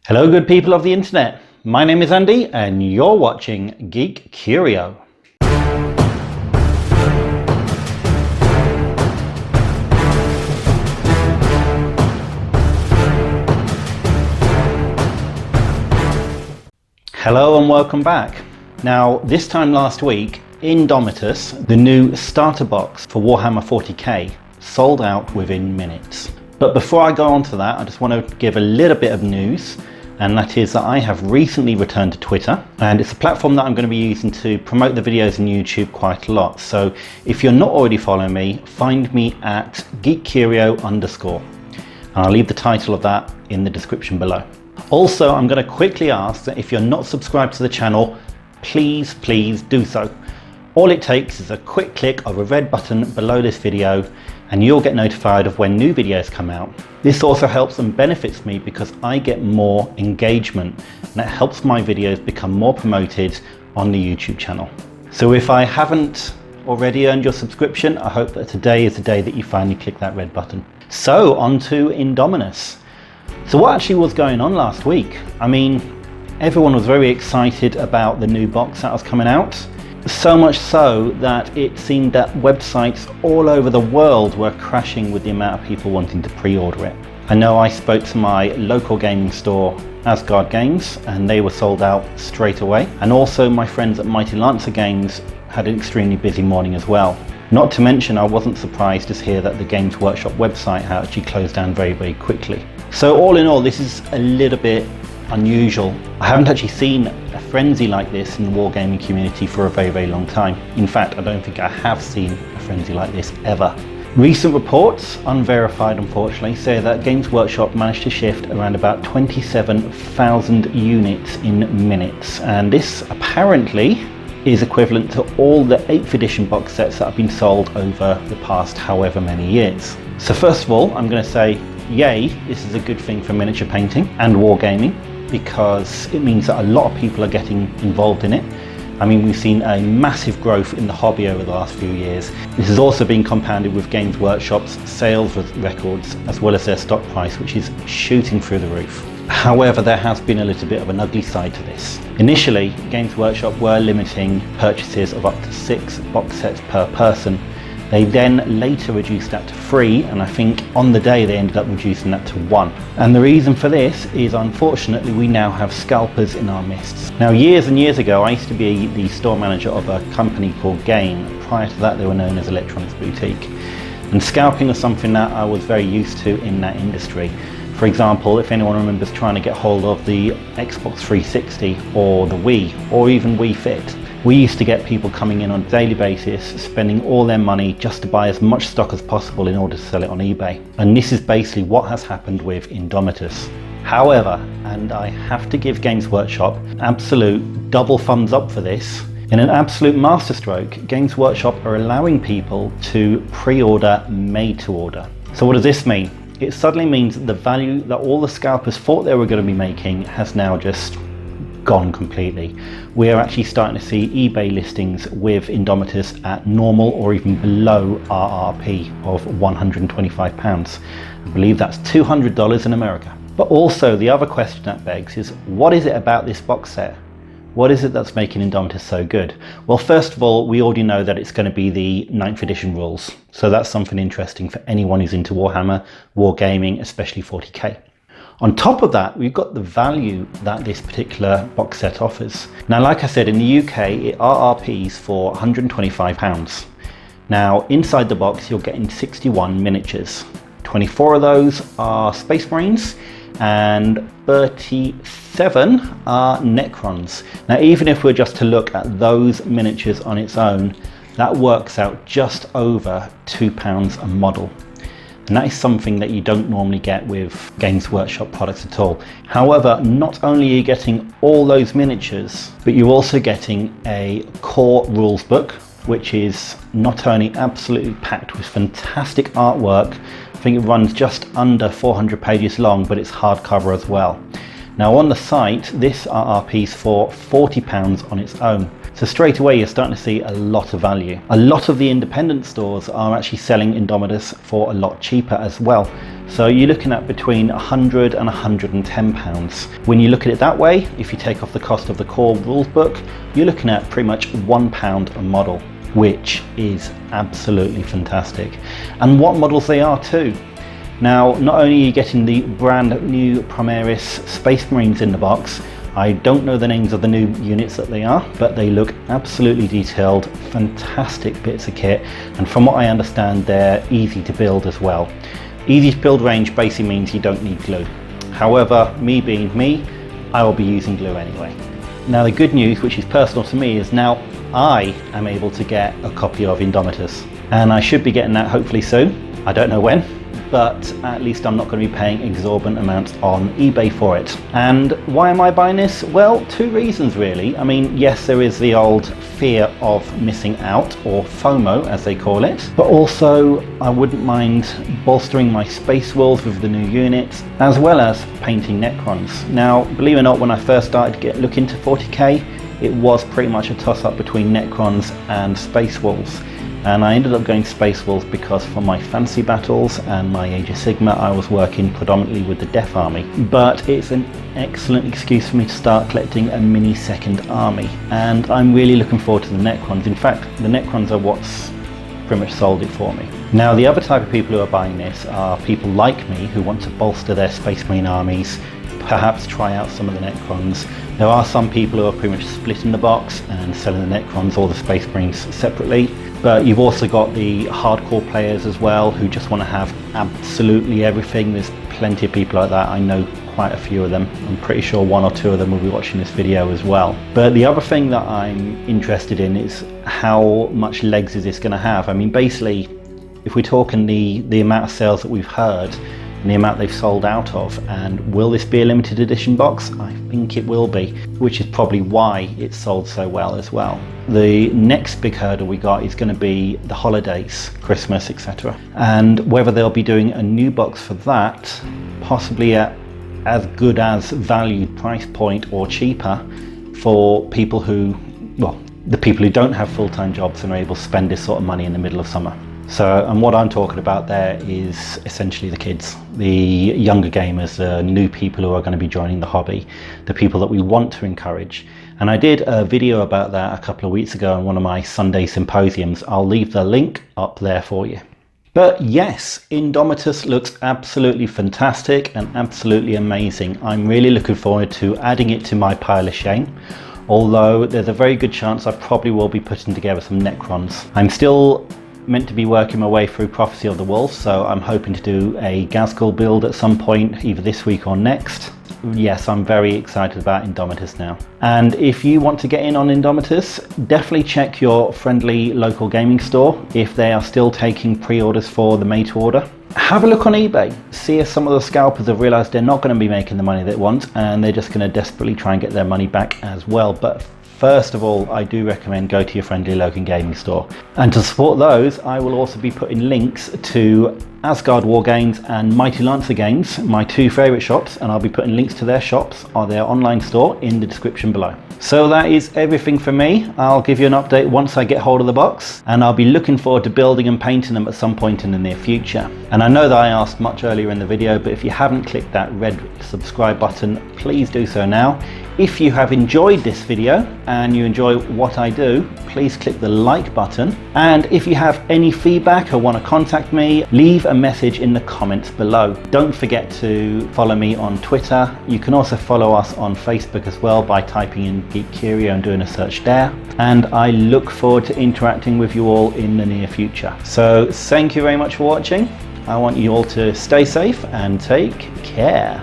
Hello good people of the internet, my name is Andy and you're watching Geek Curio. Hello and welcome back. Now this time last week, Indomitus, the new starter box for Warhammer 40k, sold out within minutes. But before I go on to that, I just want to give a little bit of news. And that is that I have recently returned to Twitter, and it's a platform that I'm going to be using to promote the videos on YouTube quite a lot. So if you're not already following me, find me at geekcurio_, and I'll leave the title of that in the description below. Also, I'm going to quickly ask that if you're not subscribed to the channel, please do so. All it takes is a quick click of a red button below this video and you'll get notified of when new videos come out. This also helps and benefits me because I get more engagement and it helps my videos become more promoted on the YouTube channel. So if I haven't already earned your subscription, I hope that today is the day that you finally click that red button. So on to Indomitus. So what actually was going on last week? I mean, everyone was very excited about the new box that was coming out. So much so that it seemed that websites all over the world were crashing with the amount of people wanting to pre-order it. I know I spoke to my local gaming store, Asgard Games, and they were sold out straight away. And also my friends at Mighty Lancer Games had an extremely busy morning as well. Not to mention, I wasn't surprised to hear that the Games Workshop website had actually closed down very quickly. So all in all, this is a little bit unusual. I haven't actually seen a frenzy like this in the wargaming community for a very long time. In fact, I don't think I have seen a frenzy like this ever. Recent reports, unverified unfortunately, say that Games Workshop managed to shift around about 27,000 units in minutes, and this apparently is equivalent to all the 8th edition box sets that have been sold over the past however many years. So first of all, I'm going to say yay, this is a good thing for miniature painting and wargaming, because it means that a lot of people are getting involved in it. I mean, we've seen a massive growth in the hobby over the last few years. This has also been compounded with Games Workshop's sales records, as well as their stock price, which is shooting through the roof. However, there has been a little bit of an ugly side to this. Initially, Games Workshop were limiting purchases of up to 6 box sets per person. They then later reduced that to 3, and I think on the day they ended up reducing that to 1. And the reason for this is, unfortunately, we now have scalpers in our midst. Now, years and years ago, I used to be the store manager of a company called Gain. Prior to that, they were known as Electronics Boutique. And scalping was something that I was very used to in that industry. For example, if anyone remembers trying to get hold of the Xbox 360 or the Wii, or even Wii Fit, we used to get people coming in on a daily basis, spending all their money just to buy as much stock as possible in order to sell it on eBay. And this is basically what has happened with Indomitus. However, and I have to give Games Workshop absolute double thumbs up for this, in an absolute masterstroke, Games Workshop are allowing people to pre-order made to order. So what does this mean? It suddenly means that the value that all the scalpers thought they were going to be making has now just gone completely. We are actually starting to see eBay listings with Indomitus at normal or even below RRP of £125. I believe that's $200 in America. But also the other question that begs is, what is it about this box set? What is it that's making Indomitus so good? Well, first of all, we already know that it's going to be the 9th edition rules. So that's something interesting for anyone who's into Warhammer, wargaming, especially 40k. On top of that, we've got the value that this particular box set offers. Now, like I said, in the UK, it RRPs for £125. Now, inside the box, you're getting 61 miniatures. 24 of those are Space Marines and 37 are Necrons. Now, even if we're just to look at those miniatures on its own, that works out just over £2 a model. And that is something that you don't normally get with Games Workshop products at all. However, not only are you getting all those miniatures, but you're also getting a core rules book, which is not only absolutely packed with fantastic artwork, I think it runs just under 400 pages long, but it's hardcover as well. Now on the site, this RRPs for £40 on its own. So straight away you're starting to see a lot of value. A lot of the independent stores are actually selling Indomitus for a lot cheaper as well. So you're looking at between £100 and £110. When you look at it that way, if you take off the cost of the core rules book, you're looking at pretty much £1 a model, which is absolutely fantastic. And what models they are too. Now, not only are you getting the brand new Primaris Space Marines in the box, I don't know the names of the new units that they are, but they look absolutely detailed, fantastic bits of kit, and from what I understand, they're easy to build as well. Easy to build range basically means you don't need glue. However, me being me, I will be using glue anyway. Now the good news, which is personal to me, is now I am able to get a copy of Indomitus, and I should be getting that hopefully soon. I don't know when, but at least I'm not going to be paying exorbitant amounts on eBay for it. And why am I buying this? Well, two reasons really. I mean, yes, there is the old fear of missing out, or FOMO as they call it, but also I wouldn't mind bolstering my space walls with the new units, as well as painting Necrons. Now, believe it or not, when I first started to look into 40k, it was pretty much a toss-up between Necrons and space wolves. And I ended up going Space Wolves because for my fancy battles and my Age of Sigma, I was working predominantly with the Death Army. But it's an excellent excuse for me to start collecting a mini second army. And I'm really looking forward to the Necrons. In fact, the Necrons are what's pretty much sold it for me. Now, the other type of people who are buying this are people like me who want to bolster their Space Marine armies, perhaps try out some of the Necrons. There are some people who are pretty much splitting the box and selling the Necrons or the Space Marines separately. But you've also got the hardcore players as well who just want to have absolutely everything. There's plenty of people like that. I know quite a few of them. I'm pretty sure one or two of them will be watching this video as well. But the other thing that I'm interested in is how much legs is this going to have? I mean, basically, if we're talking the amount of sales that we've heard, and the amount they've sold out of, and will this be a limited edition box? I think it will be, which is probably why it's sold so well as well. The next big hurdle we got is going to be the holidays, Christmas, etc. And whether they'll be doing a new box for that, possibly at as good as valued price point or cheaper for people who, well, the people who don't have full-time jobs and are able to spend this sort of money in the middle of summer. So, and what I'm talking about there is essentially the kids, the younger gamers, the new people who are going to be joining the hobby, the people that we want to encourage. And I did a video about that a couple of weeks ago on one of my Sunday symposiums. I'll leave the link up there for you. But yes, Indomitus looks absolutely fantastic and absolutely amazing. I'm really looking forward to adding it to my pile of shame. Although there's a very good chance I probably will be putting together some Necrons. I'm still meant to be working my way through Prophecy of the Wolf, so I'm hoping to do a Ghazghkull build at some point, either this week or next. Yes, I'm very excited about Indomitus now. And if you want to get in on Indomitus, definitely check your friendly local gaming store if they are still taking pre-orders for the made to order. Have a look on eBay, see if some of the scalpers have realised they're not going to be making the money they want and they're just going to desperately try and get their money back as well. But first of all, I do recommend go to your friendly local gaming store. And to support those, I will also be putting links to Asgard War Games and Mighty Lancer Games, my two favourite shops, and I'll be putting links to their shops or their online store in the description below. So that is everything for me. I'll give you an update once I get hold of the box, and I'll be looking forward to building and painting them at some point in the near future. And I know that I asked much earlier in the video, but if you haven't clicked that red subscribe button, please do so now. If you have enjoyed this video and you enjoy what I do, please click the like button. And if you have any feedback or want to contact me, leave a message in the comments below. Don't forget to follow me on Twitter. You can also follow us on Facebook as well by typing in Geek Curio and doing a search there. And I look forward to interacting with you all in the near future. So thank you very much for watching. I want you all to stay safe and take care.